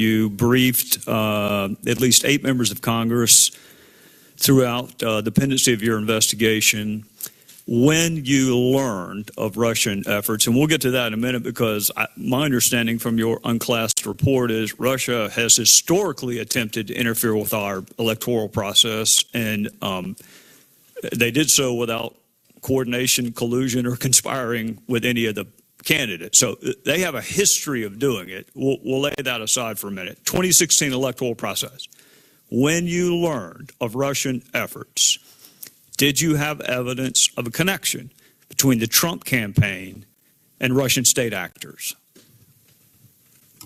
You briefed at least 8 members of Congress throughout the pendency of your investigation when you learned of Russian efforts. And we'll get to that in a minute, because my understanding from your unclassed report is Russia has historically attempted to interfere with our electoral process, and they did so without coordination, collusion, or conspiring with any of the candidates. So they have a history of doing it. We'll lay that aside for a minute. 2016 electoral process. When you learned of Russian efforts, did you have evidence of a connection between the Trump campaign and Russian state actors?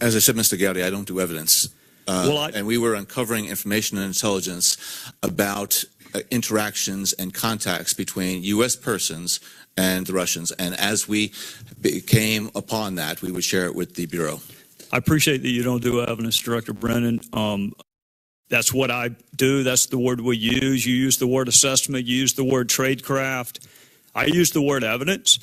As I said, Mr. Gowdy, I don't do evidence. And we were uncovering information and intelligence about interactions and contacts between U.S. persons and the Russians. And as we came upon that, we would share it with the Bureau. I appreciate that you don't do evidence, Director Brennan. That's what I do. That's the word we use. You use the word assessment. You use the word tradecraft. I use the word evidence.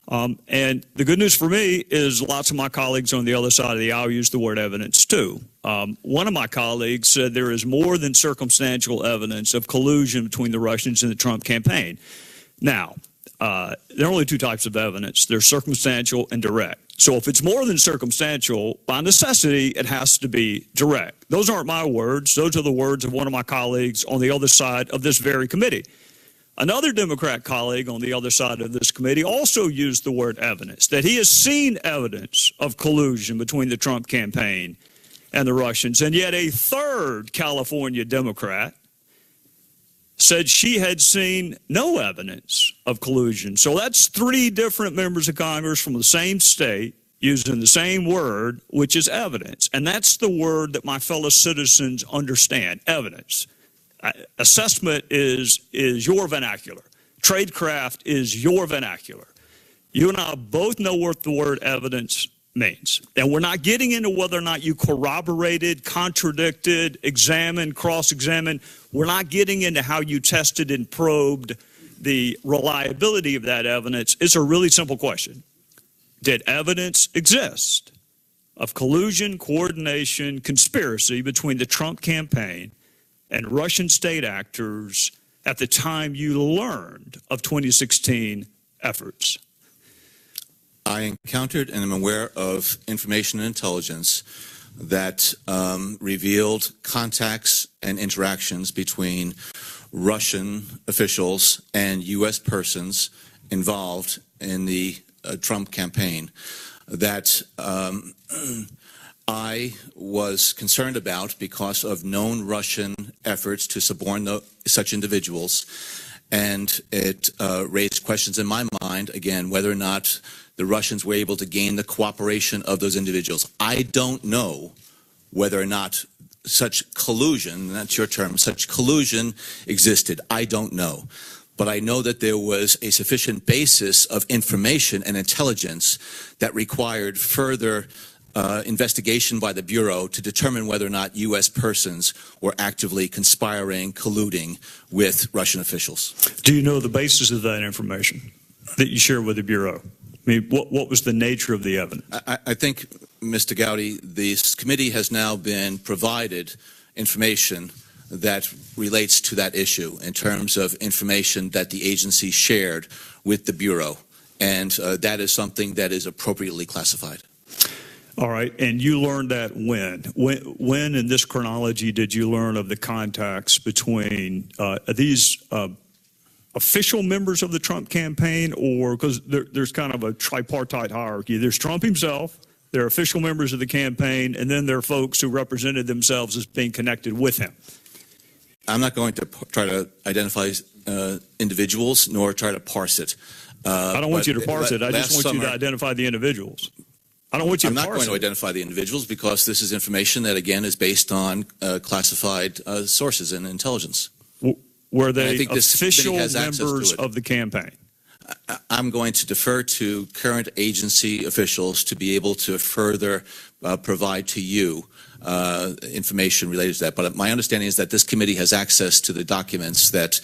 And the good news for me is lots of my colleagues on the other side of the aisle use the word evidence too. One of my colleagues said there is more than circumstantial evidence of collusion between the Russians and the Trump campaign. Now, there are only 2 types of evidence. There's circumstantial and direct. So if it's more than circumstantial, by necessity, it has to be direct. Those aren't my words. Those are the words of one of my colleagues on the other side of this very committee. Another Democrat colleague on the other side of this committee also used the word evidence, that he has seen evidence of collusion between the Trump campaign and the Russians. And yet a third California Democrat said she had seen no evidence of collusion. So that's 3 different members of Congress from the same state using the same word, which is evidence. And that's the word that my fellow citizens understand, evidence. Assessment is your vernacular. Tradecraft is your vernacular. You and I both know what the word evidence means. And we're not getting into whether or not you corroborated, contradicted, examined, cross-examined. We're not getting into how you tested and probed the reliability of that evidence. It's a really simple question. Did evidence exist of collusion, coordination, conspiracy between the Trump campaign and Russian state actors at the time you learned of 2016 efforts? I encountered and am aware of information and intelligence that revealed contacts and interactions between Russian officials and U.S. persons involved in the Trump campaign that I was concerned about because of known Russian efforts to suborn such individuals. And it raised questions in my mind, again, whether or not the Russians were able to gain the cooperation of those individuals. I don't know whether or not such collusion, that's your term, such collusion existed. I don't know. But I know that there was a sufficient basis of information and intelligence that required further investigation by the Bureau to determine whether or not U.S. persons were actively conspiring, colluding with Russian officials. Do you know the basis of that information that you share with the Bureau? I mean, what was the nature of the evidence? I think, Mr. Gowdy, this committee has now been provided information that relates to that issue in terms of information that the agency shared with the Bureau. And that is something that is appropriately classified. All right, and you learned that when in this chronology did you learn of the contacts between these official members of the Trump campaign, or because there's kind of a tripartite hierarchy. There's Trump himself, there are official members of the campaign, and then there are folks who represented themselves as being connected with him. I'm not going to try to identify individuals nor try to parse it. I don't want you to parse it. I just want you to identify the individuals. I don't want you to parse it. I'm not going to identify the individuals because this is information that, again, is based on classified sources and intelligence. Were they official members of the campaign? I'm going to defer to current agency officials to be able to further provide to you information related to that. But my understanding is that this committee has access to the documents that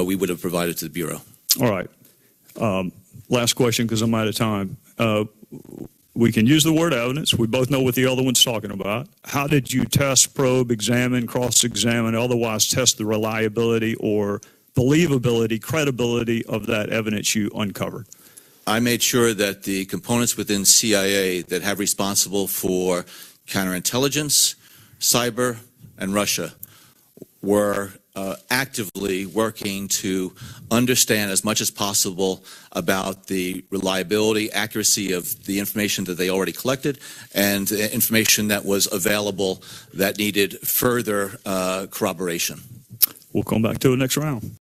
we would have provided to the Bureau. All right. Last question, because I'm out of time. we can use the word evidence. We both know what the other one's talking about. How did you test, probe, examine, cross-examine, otherwise test the reliability or believability, credibility of that evidence you uncovered? I made sure that the components within CIA that have responsible for counterintelligence, cyber, and Russia were actively working to understand as much as possible about the reliability, accuracy of the information that they already collected and information that was available that needed further corroboration. We'll come back to it next round.